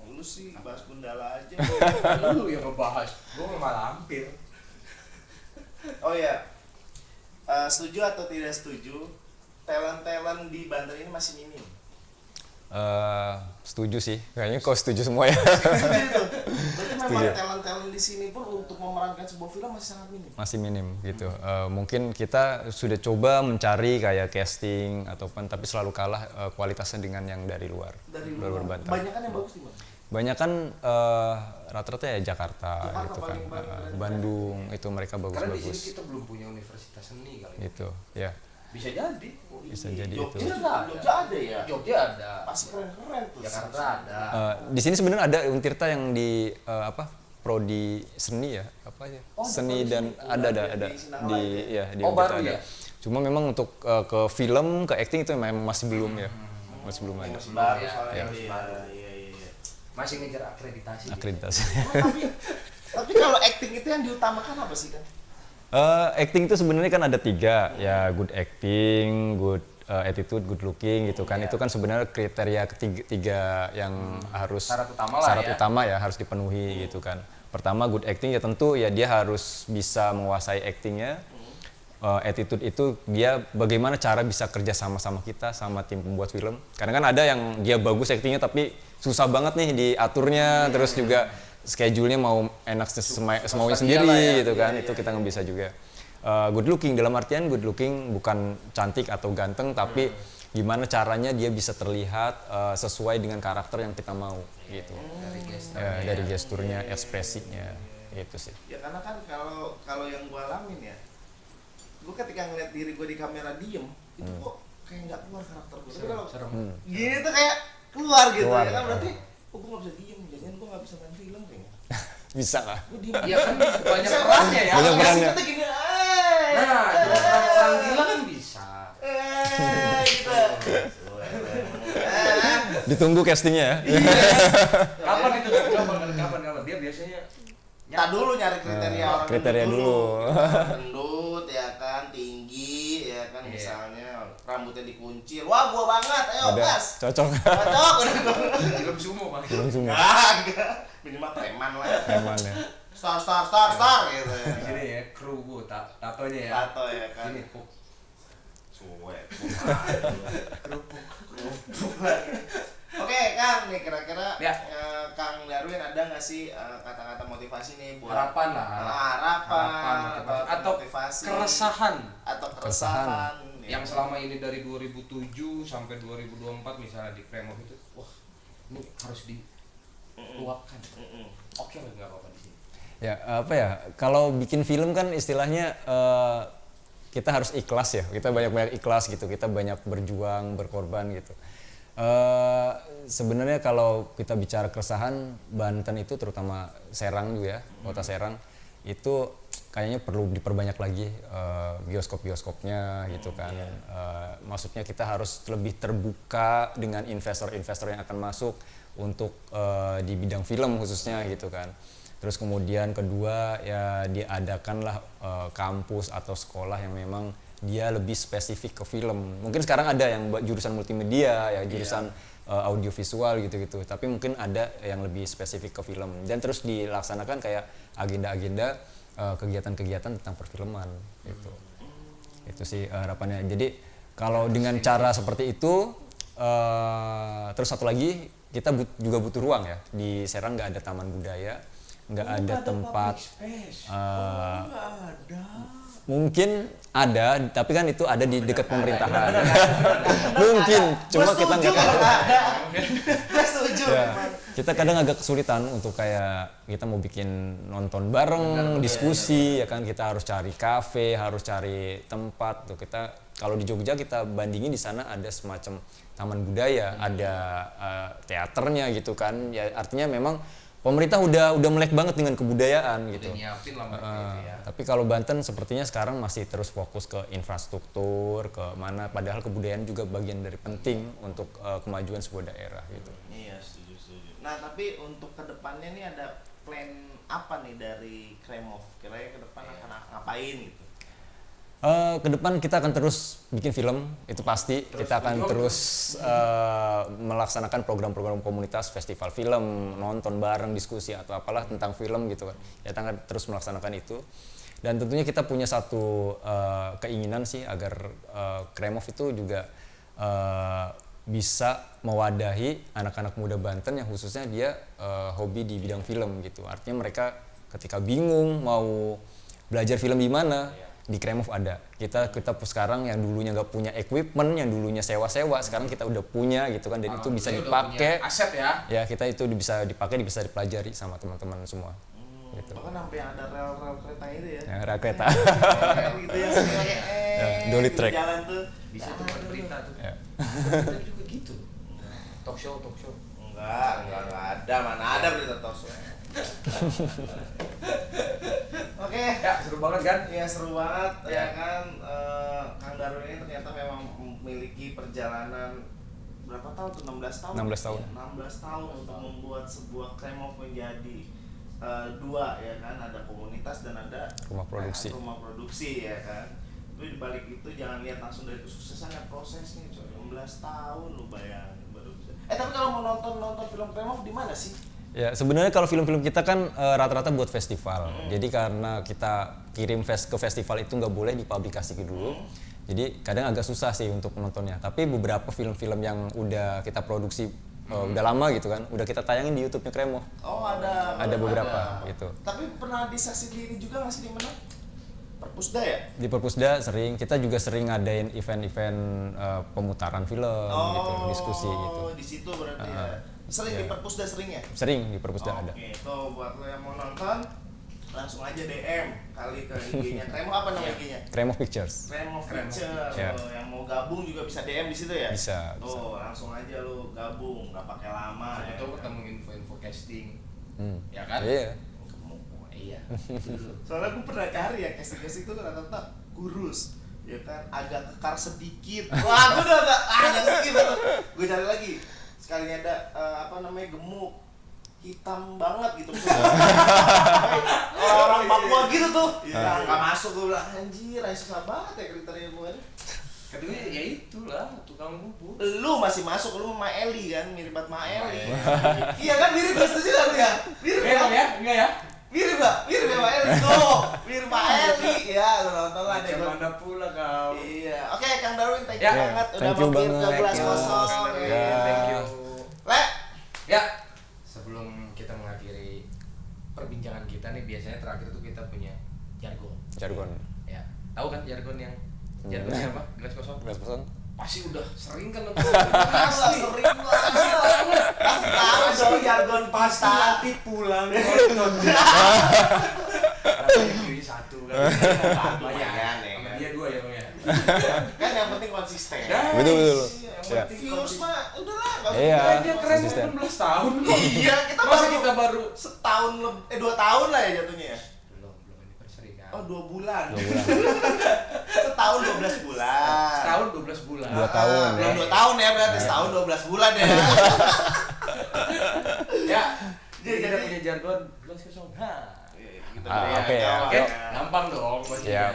Lu sih bahas Gundala aja. Lu yang ngebahas, gue malah hampir. Oh ya, setuju atau tidak setuju? Talent di Banten ini masih minim. Setuju sih, kayaknya kau setuju semua ya. Berarti memang talent-talent di sini pun untuk memerankan sebuah film masih sangat minim. Masih minim gitu. Mungkin kita sudah coba mencari kayak casting ataupun, tapi selalu kalah kualitasnya dengan yang dari luar. Dari luar. Banten. Banyakan yang bagus di mana? Banyakan rata-rata ya Jakarta gitu kan. Bandung itu mereka Karena di bagus-bagus. sini kita belum punya universitas seni kali. Gitu, ya. Bisa jadi. Bisa jadi Jogja itu. Jogja ada ya. Jogja ada. Pasti keren-keren tuh. Jakarta ada. Di sini sebenarnya ada Untirta yang di prodi seni ya, apa ya? Seni dan ada di Oh, Untirta baru ada. ya? Cuma memang untuk ke film, ke acting itu memang masih belum ya. Masih belum ada. Baru Ya, soalnya masih baru. iya. Masih ngejar akreditasi. Akreditasi. Tapi kalau acting itu yang diutamakan apa sih kan? Acting itu sebenarnya kan ada 3 ya, good acting, good attitude, good looking gitu kan. Itu kan sebenarnya kriteria ketiga yang harus Syarat utama lah ya. utama ya harus dipenuhi gitu kan. Pertama good acting ya tentu ya dia harus bisa menguasai actingnya. Attitude itu dia bagaimana cara bisa kerja sama kita sama tim pembuat film. Karena kan ada yang dia bagus actingnya tapi susah banget nih diaturnya, terus juga schedule-nya mau enak semaunya sendiri ya. gitu kan. Itu kita nggak bisa juga. Good looking dalam artian good looking bukan cantik atau ganteng tapi gimana caranya dia bisa terlihat sesuai dengan karakter yang kita mau gitu. Dari gesturnya, ekspresinya itu sih. Ya karena kan kalau yang gue alamin ya, gue ketika ngeliat diri gue di kamera diem itu kok kayak nggak keluar karakter gue. Serem. Gini tuh kayak keluar gitu Keluar, ya kan, ya. berarti gue nggak bisa diem, jangan gue nggak bisa main film kayaknya. Bisa lah. Gue diem. Iya kan banyak perannya ya. Banyak perannya. Kita gini, Nah, jadi orang gila kan bisa. gitu. Ditunggu castingnya ya. Kapan itu? Kapan? Dia biasanya Tak dulu nyari kriteria orang kriteria gendut dulu. Gendut ya kan, tinggi ya kan, misalnya rambutnya dikuncir. Wah, gua banget. Ayo, Udah gas. cocok. Cocok udah gua. film sumo Bang. Belum semua. Enggak. Minimal preman lah. Preman ya. Star gitu ya. Di sini ya kru gua tatonya ya. Tato ya kan. Ini puk. Suwe. Kerupuk. Oke, Kang, nih kira-kira Ya. Kang Darwin ada nggak sih kata-kata motivasi nih buat Harapan lah. harapan motivasi. Atau motivasi keresahan atau keresahan yang selama ini dari 2007 sampai 2024 misalnya di Kremov itu, wah ini harus dikeluarkan. Oke lah, nggak apa-apa di sini. Ya apa ya, kalau bikin film kan istilahnya kita harus ikhlas ya, kita banyak ikhlas gitu, kita banyak berjuang, berkorban gitu. Sebenarnya kalau kita bicara keresahan, Banten itu terutama Serang juga ya, kota Serang itu kayaknya perlu diperbanyak lagi bioskop-bioskopnya gitu kan. Maksudnya kita harus lebih terbuka dengan investor-investor yang akan masuk untuk di bidang film khususnya gitu kan. Terus kemudian kedua ya diadakanlah kampus atau sekolah yang memang dia lebih spesifik ke film. Mungkin sekarang ada yang jurusan multimedia, ya jurusan audiovisual gitu-gitu. Tapi mungkin ada yang lebih spesifik ke film. Dan terus dilaksanakan kayak agenda-agenda kegiatan-kegiatan tentang perfilman gitu. Itu sih harapannya. Jadi kalau dengan cara seperti itu, terus satu lagi kita juga butuh ruang ya. Di Serang nggak ada taman budaya, nggak ada tempat. Mungkin ada, tapi kan itu ada di dekat pemerintahan. Mungkin, cuma kita nggak tahu. Setuju. Ya, kita kadang agak kesulitan untuk kayak kita mau bikin nonton bareng, diskusi, ya kan kita harus cari kafe, harus cari tempat. Tuh kita kalau di Jogja kita bandingin di sana ada semacam taman budaya, ada teaternya gitu kan. Ya artinya memang pemerintah udah melek banget dengan kebudayaan gitu. Nyiapin lah mereka itu ya. Tapi kalau Banten sepertinya sekarang masih terus fokus ke infrastruktur, ke mana padahal kebudayaan juga bagian dari penting untuk kemajuan sebuah daerah gitu. Iya, setuju. Nah, tapi untuk kedepannya nih ada plan apa nih dari Kremov? Kira-kira ke depan akan ngapain gitu? Ke depan kita akan terus bikin film, itu pasti. Kita akan terus melaksanakan program-program komunitas, festival film, nonton bareng, diskusi atau apalah tentang film gitu kan. Kita akan terus melaksanakan itu. Dan tentunya kita punya satu keinginan sih agar Kremov itu juga bisa mewadahi anak-anak muda Banten yang khususnya dia hobi di bidang film gitu. Artinya mereka ketika bingung mau belajar film di mana, di Kremov ada. Kita sekarang yang dulunya nggak punya equipment, yang dulunya sewa-sewa, sekarang kita udah punya gitu kan, dan itu bisa dipakai. Aset ya. Ya kita itu bisa dipakai, bisa dipelajari sama teman-teman semua. Gitu. Bahkan sampai ada rel kereta itu ya. Ya, rel kereta. Gitu ya, Dolly gitu track. Jalan tuh. Bisa tuh buat berita tuh. Ya. Kita juga gitu. Talk show. Enggak ada, mana ada berita tos. Oke. Ya, seru banget kan? Iya, seru banget ya Ya. kan. Kang Darwin ini ternyata memang memiliki perjalanan berapa tahun tuh? 16 tahun. 16 tahun. Ya, 16 tahun untuk membuat sebuah Kremov menjadi dua ya kan, ada komunitas dan ada Rumah produksi. rumah produksi ya kan. Tapi dibalik itu jangan lihat langsung dari kesuksesan, ya prosesnya coy. 16 tahun lu bayangin baru bisa. Tapi kalau mau nonton film Kremov di mana sih? Ya sebenarnya kalau film-film kita kan rata-rata buat festival. Jadi karena kita kirim ke festival itu nggak boleh dipublikasi dulu. Jadi kadang agak susah sih untuk menontonnya. Tapi beberapa film-film yang udah kita produksi udah lama gitu kan, udah kita tayangin di YouTube-nya Kremov. Oh ada. Ada beberapa gitu. Tapi pernah disaksi diri juga nggak sih di mana? Perpusda ya? Di Perpusda sering, kita juga sering ngadain event-event pemutaran film gitu, diskusi gitu. Oh di situ berarti ya. Sering di Perpusda sering ya? Sering di Perpusda ada. Oke, tuh buat lo yang mau nonton langsung aja DM kali ke IG-nya. Kremov apa nama IG-nya? Kremov Pictures. Kremov Picture. Ya. Lo yang mau gabung juga bisa DM di situ ya? Bisa. Tuh, langsung aja lo gabung, nggak pakai lama ya. Itu ketemu info-info casting. Ya kan? Iya. Oh, iya. Soalnya gue pernah cari ya casting-casting itu rata-rata kurus, ya kan, agak kekar sedikit. Wah, gue udah agak sedikit tuh. Gue cari lagi. Sekalinya ada gemuk, hitam banget gitu. Orang Papua gitu tuh. Ya nggak masuk, gue bilang anjir, susah banget ya kriteria gue. Kedua ya itulah tukang bubur. Lu masih masuk, lu sama Eli kan, mirip banget sama Eli. Iya kan, mirip gak setuju kan lu ya? Mirip ya? Enggak ya? Mirip gak? Mirip ya Pak Eli tuh. Mirip Pak Eli. Ya, lu nonton lah deh. Mana pula kau? Iya. Oke, Kang Darwin, thank you Ya, banget udah thank you mampir ke banget. Gelas Thank you. Kosong. Thank you. Le, Ya, sebelum kita mengakhiri perbincangan kita nih, biasanya terakhir tuh kita punya jargon. Jargon. Ya, tahu kan jargon yang jargonnya apa? Gelas kosong. Gelas kosong. Pasti udah sering kan masa sering lo pasti tahu dong jargon pasti kita. nanti pulang nonton. Namanya pilih satu kan. Lumayan ya, Sama kan? dia dua ya, Bang ya. Kan yang penting konsisten. Betul. Yang Ya. penting views mah udahlah nggak usah. Iya. Dia keren konsisten. 16 tahun kok. Iya, kita Masa baru kita baru setahun 2 tahun lah ya jatuhnya ya. belum anniversary kan. Oh, 2 bulan. 2 bulan. Setahun 12 bulan. Setahun 12 bulan. 2 tahun ya. Belum 2 tahun ya, berarti setahun 12 bulan ya. Ya. Jadi- Jadi kita punya jargon gelas kosong. Oke ya. Oke, Yuk. gampang dong bacanya. Siap.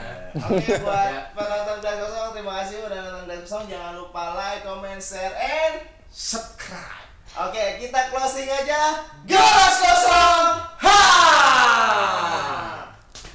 Oke, buat Ya. penonton Gelas Kosong, terima kasih udah nonton Gelas Kosong. Jangan lupa like, comment, share, and Subscribe. oke, kita closing aja. Go!